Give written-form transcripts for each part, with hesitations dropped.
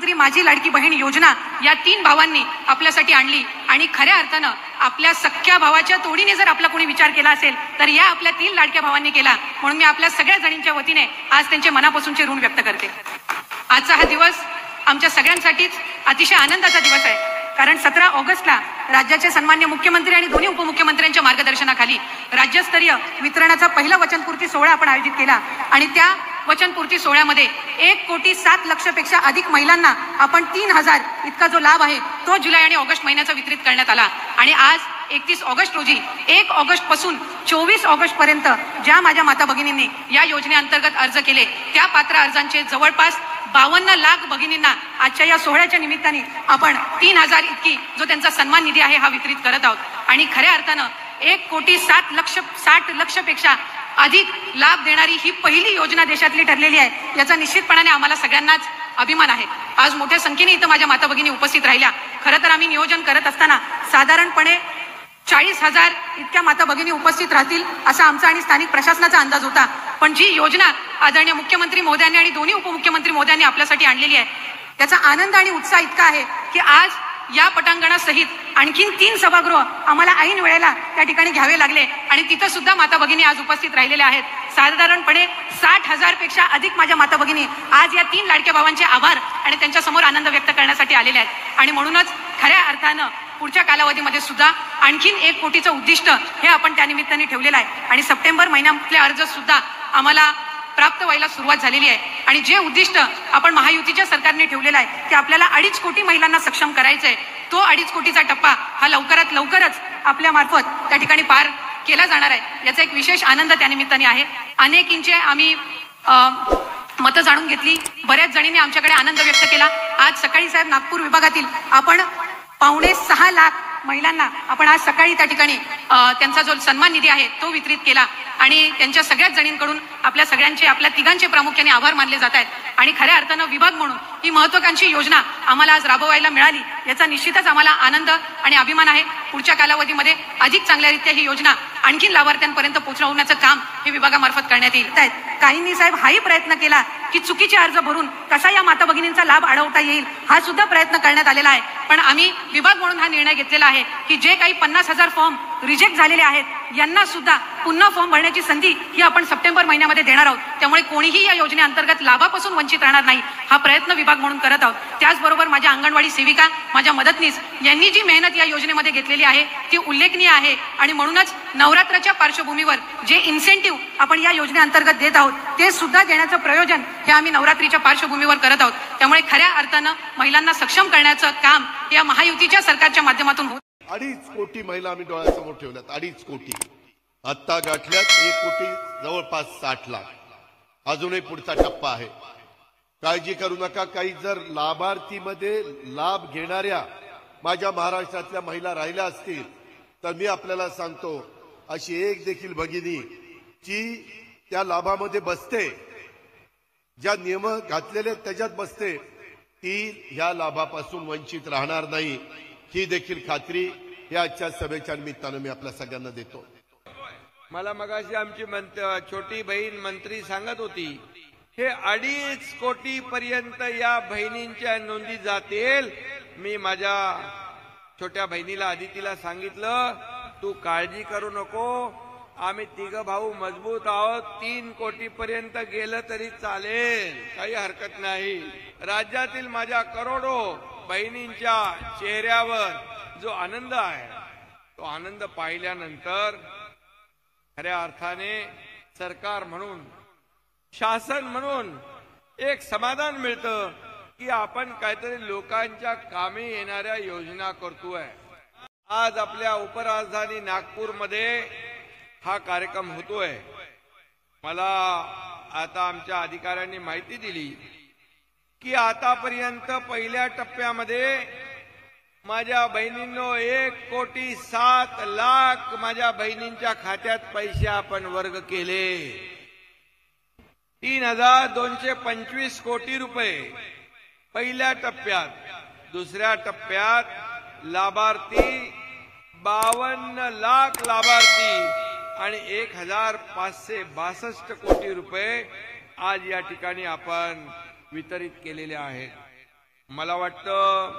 मुख्यमंत्री माझी लाडकी बहीण योजना या 3 भावांनी आपल्यासाठी आणली आणि खऱ्या अर्थानं आपल्या सख्या भावाच्या तोडीने जर आपला कोणी विचार केला असेल तर या आपल्या 3 लाडक्या भावांनी केला. म्हणून मी आपल्या सगळ्या जणींच्या वतीने आज त्यांचे मनापासूनचे ऋण व्यक्त करते. आजचा हा दिवस आमच्या सगळ्यांसाठीच अतिशय आनंदाचा दिवस आहे, कारण 17 ऑगस्टला राज्याचे सन्मान्य मुख्यमंत्री आणि दोन्ही उपमुख्यमंत्र्यांच्या मार्गदर्शनाखाली राज्यस्तरीय वितरणाचा पहिला वचनपूर्ती सोहळा आपण आयोजित केला आणि त्या वचनपूर्ती सोहळ्यामध्ये 1,07,00,000 पेक्षा अधिक महिलांना आपण 3,000 इतका जो लाभ आहे तो जुलै आणि ऑगस्ट महिन्याचा वितरित करण्यात आला. आणि आज 31 ऑगस्ट रोजी 1 ऑगस्ट पासून 24 ऑगस्ट पर्यंत ज्या माझ्या माता भगिनींनी या योजनेअंतर्गत अर्ज केले त्या पात्र अर्जांचे जवळपास 52 लाख भगिनींना आजच्या या सोहळ्याच्या निमित्ताने आपण 3,000 इतकी जो त्यांचा सन्मान निधी आहे हा वितरित करत आहोत. आणि खऱ्या अर्थानं 1,60,00,000 पेक्षा अधिक लाभ देणारी ही पहिली योजना देशातली ठरलेली आहे. याचा निश्चितपणाने आम्हाला सगळ्यांनाच अभिमान आहे. आज मोठ्या संख्येने इथं माझ्या माता भगिनी उपस्थित राहिल्या. खरं तर आम्ही नियोजन करत असताना साधारणपणे 40,000 इतक्या माता भगिनी उपस्थित राहतील असा आमचा आणि स्थानिक प्रशासनाचा अंदाज होता. पण जी योजना आदरणीय मुख्यमंत्री महोदयांनी आणि दोन्ही उपमुख्यमंत्री महोदयांनी आपल्यासाठी आणलेली आहे त्याचा आनंद आणि उत्साह इतका आहे की आज या पटांगणासहित आणखीन 3 सभागृह आम्हाला ऐन वेळेला त्या ठिकाणी घ्यावे लागले आणि तिथं सुद्धा माता भगिनी आज उपस्थित राहिलेल्या आहेत. साधारणपणे 60,000 पेक्षा अधिक माझ्या माता भगिनी आज या 3 लाडक्या भावांचे आभार आणि त्यांच्या समोर आनंद व्यक्त करण्यासाठी आलेले आहेत. आणि म्हणूनच खऱ्या अर्थानं पुढच्या कालावधीमध्ये सुद्धा आणखीन 1 कोटीचं उद्दिष्ट हे आपण त्या निमित्ताने ठेवलेलं आहे आणि सप्टेंबर महिन्यातले अर्ज सुद्धा आम्हाला प्राप्त व्हायला सुरुवात झालेली आहे. आणि जे उद्दिष्ट आपण महायुतीच्या सरकारने ठेवलेलं आहे ते आपल्याला 2.5 कोटी महिलांना सक्षम करायचं आहे. तो 2.5 कोटीचा टप्पा हा लवकरात लवकरच आपल्या मार्फत त्या ठिकाणी पार केला जाणार आहे. याचा एक विशेष आनंद त्या निमित्ताने आहे. अनेकींचे आम्ही मतं जाणून घेतली. बऱ्याच जणींनी आमच्याकडे आनंद व्यक्त केला. आज सकाळी साहेब नागपूर विभागातील आपण 5.6 लाख महिलांना आपण आज सकाळी त्या ठिकाणी त्यांचा जो सन्मान निधी आहे तो वितरित केला आणि त्यांच्या सगळ्याच जणींकडून आपल्या सगळ्यांचे आपल्या तिघांचे प्रामुख्याने आभार मानले जात आहेत. आणि खऱ्या अर्थानं विभाग म्हणून ही महत्वाकांक्षी योजना आम्हाला आज राबवायला मिळाली याचा निश्चितच आम्हाला आनंद आणि अभिमान आहे. पुढच्या कालावधीमध्ये अधिक चांगल्यारीत्या ही योजना आणखीन लाभार्थ्यांपर्यंत पोहोचवण्याचं काम हे विभागामार्फत करण्यात येईल. काहींनी साहेब हाही प्रयत्न केला की चुकीचे अर्ज भरून कसा या माता भगिनींचा लाभ अडवता येईल हा सुद्धा प्रयत्न करण्यात आलेला आहे. पण आम्ही विभाग म्हणून हा निर्णय घेतलेला आहे की जे काही 50,000 फॉर्म रिजेक्ट झालेले आहेत यांना सुद्धा पुन्हा फॉर्म भरण्याची संधी ही आपण सप्टेंबर महिन्यामध्ये देणार आहोत. त्यामुळे कोणीही या योजनेअंतर्गत लाभापासून वंचित राहणार नाही हा प्रयत्न विभाग म्हणून करत आहोत. त्याचबरोबर माझ्या अंगणवाडी सेविका माझ्या मदतनीस यांनी जी मेहनत या योजनेमध्ये घेतलेली आहे ती उल्लेखनीय आहे. आणि म्हणूनच नवरात्राच्या पार्श्वभूमीवर जे इन्सेंटिव्ह आपण या योजनेअंतर्गत देत आहोत ते सुद्धा देण्याचं प्रयोजन हे आम्ही नवरात्रीच्या पार्श्वभूमीवर करत आहोत. त्यामुळे खऱ्या अर्थानं महिलांना सक्षम करण्याचं काम या महायुतीच्या सरकारच्या माध्यमातून होत. 2.5 कोटी महिला आम्ही डोळ्यासमोर ठेवल्यात. 2.5 कोटी आत्ता गाठल्यात. 1 कोटी जवळपास 60 लाख. अजूनही पुढचा टप्पा आहे. काळजी करू नका. काही जर लाभार्थीमध्ये लाभ घेणाऱ्या माझ्या महाराष्ट्रातल्या महिला राहिल्या असतील तर मी आपल्याला सांगतो अशी एक देखील भगिनी जी त्या लाभामध्ये बसते, ज्या नियम घातलेले त्याच्यात बसते, ती ह्या लाभापासून वंचित राहणार नाही ही देखील खात्री या आजच्या सभेच्या निमित्तानं मी आपल्या सगळ्यांना देतो. मला मगाशी आमची छोटी बहीण मंत्री सांगत होती हे 2.5 कोटी पर्यंत या बहिणींच्या नोंदी जातील. मी माझ्या छोट्या बहिणीला आदितीला सांगितलं तू काळजी करू नको, आम्ही 3 भाऊ मजबूत आहोत. 3 कोटी पर्यंत गेलं तरी चालेल, काही हरकत नाही. राज्यातील माझ्या करोडो बहिणींच्या चेहऱ्यावर जो आनंद आहे तो आनंद पाहिल्यानंतर खऱ्या अर्थाने सरकार म्हणून शासन म्हणून एक समाधान मिळतं की आपण काहीतरी लोकांच्या कामी येणाऱ्या योजना करतोय. आज आपल्या उपराजधानी नागपूरमध्ये हा कार्यक्रम होतोय. मला आता आमच्या अधिकाऱ्यांनी माहिती दिली की आतापर्यंत पहिल्या टप्प्यामध्ये माझ्या बहिणींनो 1,07,00,000 माझ्या बहिणींच्या खात्यात पैसे आपण वर्ग केले. 3,225 कोटी रुपये पहिल्या टप्प्यात. दुसऱ्या टप्प्यात लाभार्थी 52 लाख लाभार्थी आणि 1,562 कोटी रुपये आज या ठिकाणी आपण वितरित केलेले आहेत. मला वाटतं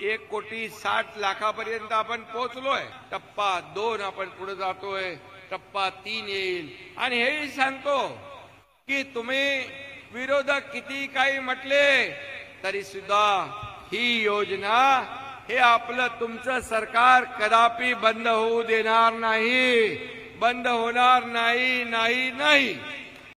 1,60,00,000 आपण पोहोचलोय. टप्पा 2 आपण पुढे जातोय, टप्पा 3 येईल. आणि हेही सांगतो की तुम्ही विरोधक किती काही म्हटले तरी सुद्धा ही योजना, हे आपलं तुमचं सरकार कदापि बंद होऊ देणार नाही, बंद होणार नाही.